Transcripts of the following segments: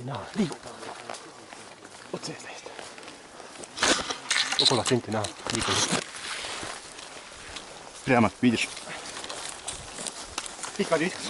näha, liigub. Otse eest täiesti. Kolla senti näha, liigub. Prema, vidiš. Pika disks.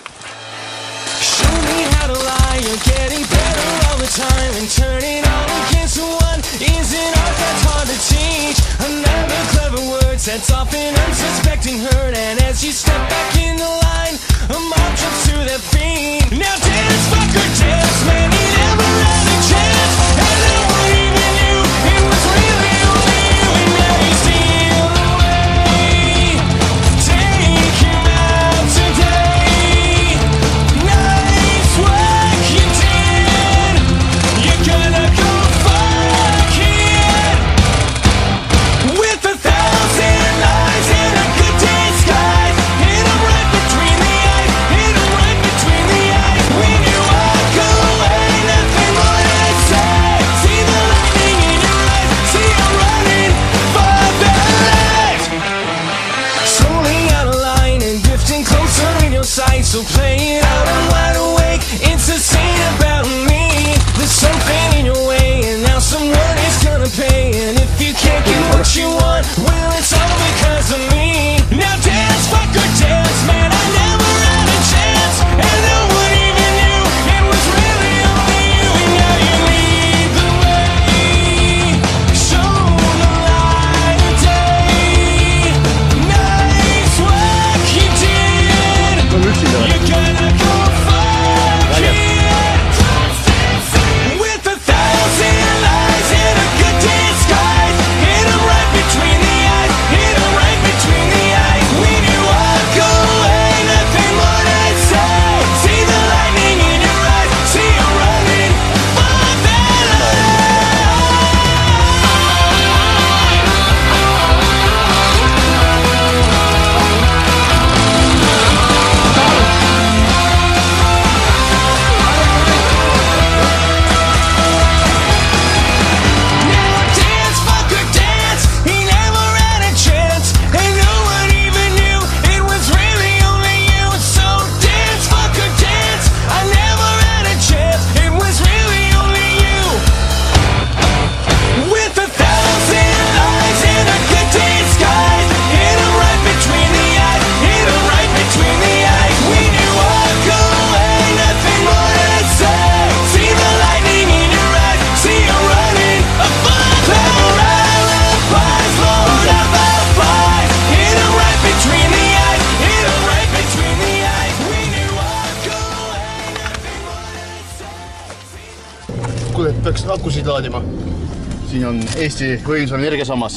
Show me how to lie, you're getting better all the time. And turning all against one isn't art that's hard to teach. Another clever word sets off an unsuspecting hurt. And as you step back in the line, a mob jumps to their feet. Now dance, fucker, dance, man, he never had a chance. And no one even knew it was really only you. And now you steal away. Take him out today. Nice work you did. You're gonna go fuck it. With 1,000 lies and a good disguise. Hit 'em right between the eyes. Hit 'em right between the eyes. When you walk away, nothing more to say. See the lightning in your eyes. See you running for their lives. Slowly out of line and drifting closer in your sight. So play it out, I'm wide awake. It's a scene about me. There's something in your way, and now someone is gonna pay. And if you can't get what you want, well, it's all because of me. Now dance, fucker, dance, man, I never had a chance. And no one even knew it was really only you. And now you lead the way. Show the light of day. Nice work you did. You're gonna go fuck it. With 1,000 lies and a good disguise. Hit 'em right between the eyes. Hit 'em right between the eyes. When you walk away, nothing more to say. See the lightning in your eyes. See you running for their Now dance, fucker, dance. He never had a chance, and no one even knew it was really only you. So dance, fucker, dance. I never had a chance. It was really only you. With 1,000 lies and a good disguise. Hit 'em right between the eyes. Hit 'em right between the eyes. When you walk away, nothing more to say. See the lightning in your eyes. See you running a clever alibis. Load up alibis. Hit 'em right between the eyes. Hit 'em right between the eyes. When you walk away, nothing more to say. Kuule, peaks akusid laadima. Siin on Eesti võimsam energiasammas.